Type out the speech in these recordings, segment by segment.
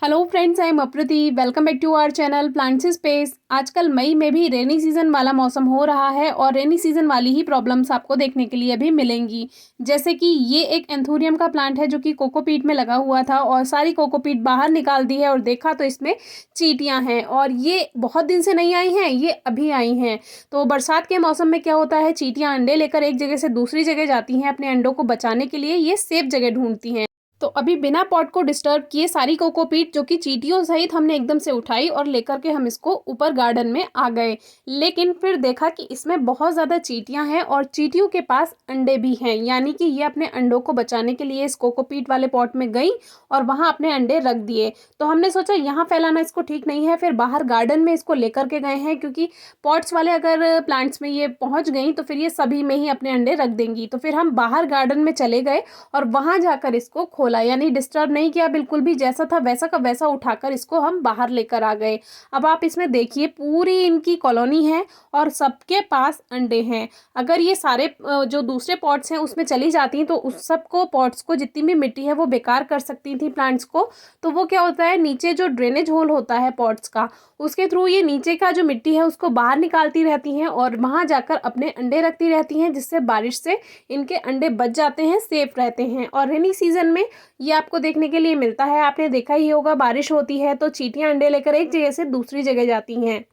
Hello friends, I am Aprati. Welcome back to our channel plants space. आजकल मई में भी रेनी सीजन वाला मौसम हो रहा है और रेनी सीजन वाली ही प्रॉब्लम्स आपको देखने के लिए भी मिलेंगी। जैसे कि ये एक एंथोरियम का प्लांट है जो कि कोकोपीट में लगा हुआ था और सारी कोकोपीट बाहर निकाल दी है और देखा तो इसमें चींटियां हैं और ये बहुत दिन से नहीं आई हैं, ये अभी आई हैं। तो बरसात के मौसम में क्या होता है, चींटियां अंडे लेकर एक जगह से दूसरी जगह जाती हैं अपने अंडों को बचाने के लिए। ये सेफ जगह ढूंढती हैं। तो अभी बिना पॉट को डिस्टर्ब किए सारी कोकोपीट जो कि चींटियों सहित हमने एकदम से उठाई और लेकर के हम इसको ऊपर गार्डन में आ गए। लेकिन फिर देखा कि इसमें बहुत ज़्यादा चींटियां हैं और चींटियों के पास अंडे भी हैं, यानी कि ये अपने अंडों को बचाने के लिए इस कोकोपीट वाले पॉट में गई और वहाँ अपने अंडे रख दिए। तो हमने सोचा यहाँ फैलाना इसको ठीक नहीं है, फिर बाहर गार्डन में इसको लेकर के गए हैं, क्योंकि पॉट्स वाले अगर प्लांट्स में ये पहुँच गई तो फिर ये सभी में ही अपने अंडे रख देंगी। तो फिर हम बाहर गार्डन में चले गए और वहां जाकर इसको खोला, यानी डिस्टर्ब नहीं किया बिल्कुल भी, जैसा था वैसा का वैसा उठाकर इसको हम बाहर लेकर आ गए। अब आप इसमें देखिए पूरी इनकी कॉलोनी है और सबके पास अंडे हैं। अगर ये सारे जो दूसरे पॉट्स हैं उसमें चली जाती तो उस सबको पॉट्स को जितनी भी मिट्टी है वो बेकार कर सकती थी प्लांट्स को। तो वो क्या होता है, नीचे जो ड्रेनेज होल होता है पॉट्स का, उसके थ्रू ये नीचे का जो मिट्टी है उसको बाहर निकालती रहती हैं और वहां जाकर अपने अंडे रखती रहती हैं, जिससे बारिश से इनके अंडे बच जाते हैं, सेफ रहते हैं। और रेनी सीजन में ये आपको देखने के लिए मिलता है। आपने देखा ही होगा, बारिश होती है तो चींटियां अंडे लेकर एक जगह से दूसरी जगह जाती हैं।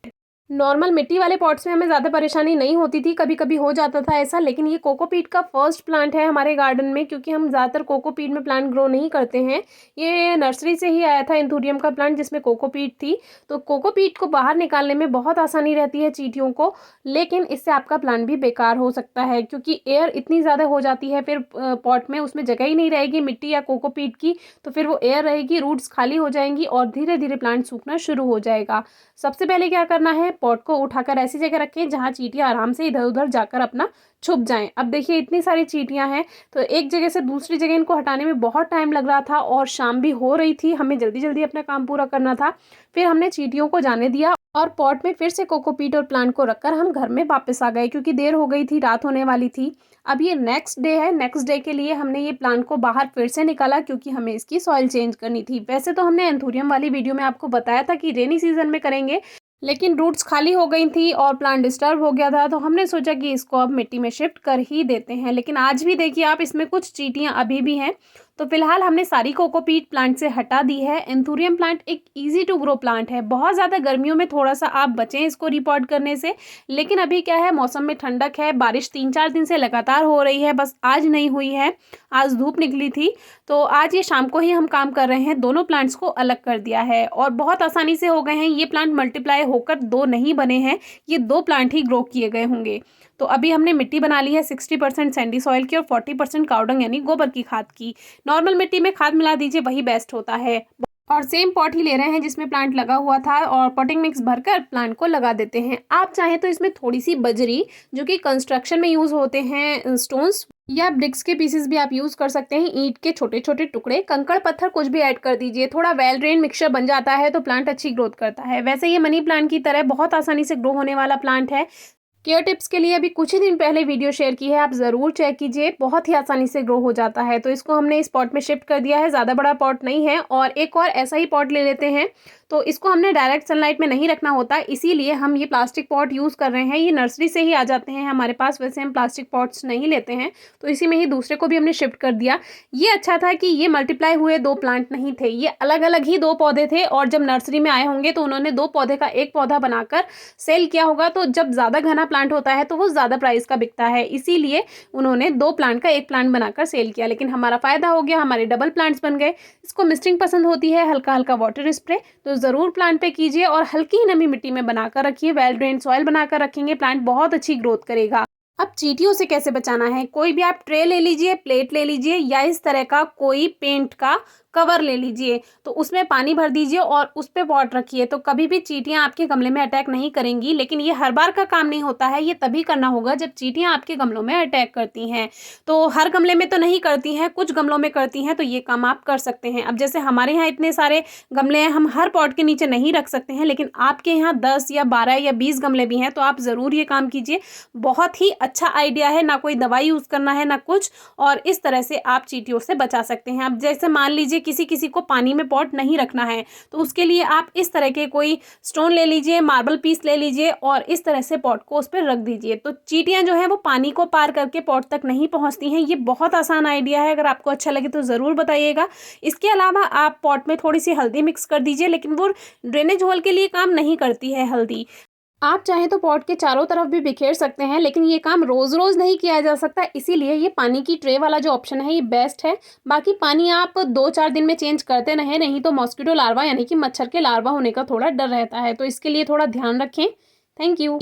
नॉर्मल मिट्टी वाले पॉट्स में हमें ज़्यादा परेशानी नहीं होती थी, कभी कभी हो जाता था ऐसा, लेकिन ये कोकोपीट का फर्स्ट प्लांट है हमारे गार्डन में, क्योंकि हम ज़्यादातर कोकोपीट में प्लांट ग्रो नहीं करते हैं। ये नर्सरी से ही आया था एंथोरियम का प्लांट जिसमें कोकोपीट थी। तो कोकोपीट को बाहर निकालने में बहुत आसानी रहती है चींटियों को, लेकिन इससे आपका प्लांट भी बेकार हो सकता है, क्योंकि एयर इतनी ज़्यादा हो जाती है फिर पॉट में, उसमें जगह ही नहीं रहेगी मिट्टी या कोकोपीट की, तो फिर वो एयर रहेगी, रूट्स खाली हो जाएंगी और धीरे धीरे प्लांट सूखना शुरू हो जाएगा। सबसे पहले क्या करना है, पॉट को उठाकर ऐसी जगह रखें जहां चींटियां आराम से इधर उधर जाकर अपना छुप जाएं। अब देखिए इतनी सारी चींटियां हैं तो एक जगह से दूसरी जगह इनको हटाने में बहुत टाइम लग रहा था और शाम भी हो रही थी, हमें जल्दी जल्दी अपना काम पूरा करना था। फिर हमने चींटियों को जाने दिया और पॉट में फिर से कोकोपीट और प्लांट को रखकर हम घर में वापस आ गए, क्योंकि देर हो गई थी, रात होने वाली थी। अब ये नेक्स्ट डे है, नेक्स्ट डे के लिए हमने ये प्लांट को बाहर फिर से निकाला, क्योंकि हमें इसकी सॉइल चेंज करनी थी। वैसे तो हमने एंथोरियम वाली वीडियो में आपको बताया था कि रेनी सीजन में करेंगे, लेकिन रूट्स खाली हो गई थी और प्लांट डिस्टर्ब हो गया था, तो हमने सोचा कि इसको अब मिट्टी में शिफ्ट कर ही देते हैं। लेकिन आज भी देखिए आप, इसमें कुछ चींटियां अभी भी हैं। तो फिलहाल हमने सारी कोकोपीट प्लांट से हटा दी है। एंथोरियम प्लांट एक इजी टू ग्रो प्लांट है। बहुत ज़्यादा गर्मियों में थोड़ा सा आप बचें इसको रिपोर्ट करने से, लेकिन अभी क्या है, मौसम में ठंडक है, बारिश 3-4 दिन से लगातार हो रही है, बस आज नहीं हुई है, आज धूप निकली थी। तो आज ये शाम को ही हम काम कर रहे हैं, दोनों प्लांट्स को अलग कर दिया है और बहुत आसानी से हो गए हैं। ये प्लांट मल्टीप्लाई होकर दो नहीं बने हैं, ये दो प्लांट ही ग्रो किए गए होंगे। तो अभी हमने मिट्टी बना ली है 60% सैंडी सॉइल की और 40% काउडंग यानी गोबर की खाद की। नॉर्मल मिट्टी में खाद मिला दीजिए, वही बेस्ट होता है। और सेम पॉट ही ले रहे हैं जिसमें प्लांट लगा हुआ था और पॉटिंग मिक्स भरकर प्लांट को लगा देते हैं। आप चाहें तो इसमें थोड़ी सी बजरी, जो कि कंस्ट्रक्शन में यूज होते हैं, स्टोन्स या ब्रिक्स के पीसेस भी आप यूज कर सकते हैं, ईंट के छोटे छोटे टुकड़े, कंकड़ पत्थर कुछ भी ऐड कर दीजिए, थोड़ा वेल ड्रेन मिक्सचर बन जाता है तो प्लांट अच्छी ग्रोथ करता है। वैसे ये मनी प्लांट की तरह बहुत आसानी से ग्रो होने वाला प्लांट है। केयर टिप्स के लिए अभी कुछ ही दिन पहले वीडियो शेयर की है, आप ज़रूर चेक कीजिए, बहुत ही आसानी से ग्रो हो जाता है। तो इसको हमने इस पॉट में शिफ्ट कर दिया है, ज़्यादा बड़ा पॉट नहीं है। और एक और ऐसा ही पॉट ले लेते हैं, तो इसको हमने डायरेक्ट सनलाइट में नहीं रखना होता, इसीलिए हम ये प्लास्टिक पॉट यूज़ कर रहे हैं। ये नर्सरी से ही आ जाते हैं हमारे पास, वैसे हम प्लास्टिक पॉट्स नहीं लेते हैं, तो इसी में ही दूसरे को भी हमने शिफ्ट कर दिया। ये अच्छा था कि ये मल्टीप्लाई हुए दो प्लांट नहीं थे, ये अलग अलग ही दो पौधे थे, और जब नर्सरी में आए होंगे तो उन्होंने दो पौधे का एक पौधा बनाकर सेल किया होगा। तो जब ज़्यादा घना प्लांट होता है तो वो ज़्यादा प्राइस का बिकता है, इसीलिए उन्होंने दो प्लांट का एक प्लांट बनाकर सेल किया। लेकिन हमारा फ़ायदा हो गया, हमारे डबल प्लांट्स बन गए। इसको मिस्टिंग पसंद होती है, हल्का हल्का वाटर स्प्रे तो ज़रूर प्लांट पे कीजिए और हल्की ही नमी मिट्टी में बनाकर रखिए। वेल ड्रेन सॉइल बनाकर रखेंगे, प्लांट बहुत अच्छी ग्रोथ करेगा। अब चींटियों से कैसे बचाना है, कोई भी आप ट्रे ले लीजिए, प्लेट ले लीजिए, या इस तरह का कोई पेंट का कवर ले लीजिए, तो उसमें पानी भर दीजिए और उस पे पॉट रखिए, तो कभी भी चींटियां आपके गमले में अटैक नहीं करेंगी। लेकिन ये हर बार का काम नहीं होता है, ये तभी करना होगा जब चींटियां आपके गमलों में अटैक करती हैं। तो हर गमले में तो नहीं करती हैं, कुछ गमलों में करती हैं, तो ये काम आप कर सकते हैं। अब जैसे हमारे यहाँ इतने सारे गमले हैं, हम हर पॉट के नीचे नहीं रख सकते हैं, लेकिन आपके यहाँ 10 या 12 या 20 गमले भी हैं, तो आप ज़रूर ये काम कीजिए। बहुत ही अच्छा आइडिया है, ना कोई दवाई यूज़ करना है ना कुछ, और इस तरह से आप चींटियों से बचा सकते हैं। अब जैसे मान लीजिए किसी किसी को पानी में पॉट नहीं रखना है, तो उसके लिए आप इस तरह के कोई स्टोन ले लीजिए, मार्बल पीस ले लीजिए और इस तरह से पॉट को उस पर रख दीजिए। तो चींटियाँ जो है वो पानी को पार करके पॉट तक नहीं पहुँचती हैं। ये बहुत आसान आइडिया है, अगर आपको अच्छा लगे तो ज़रूर बताइएगा। इसके अलावा आप पॉट में थोड़ी सी हल्दी मिक्स कर दीजिए, लेकिन वो ड्रेनेज होल के लिए काम नहीं करती है हल्दी। आप चाहें तो पॉट के चारों तरफ भी बिखेर सकते हैं, लेकिन ये काम रोज़ रोज़ नहीं किया जा सकता, इसीलिए ये पानी की ट्रे वाला जो ऑप्शन है ये बेस्ट है। बाकी पानी आप 2-4 दिन में चेंज करते रहें, नहीं तो मॉस्किटो लार्वा यानी कि मच्छर के लार्वा होने का थोड़ा डर रहता है, तो इसके लिए थोड़ा ध्यान रखें। Thank you.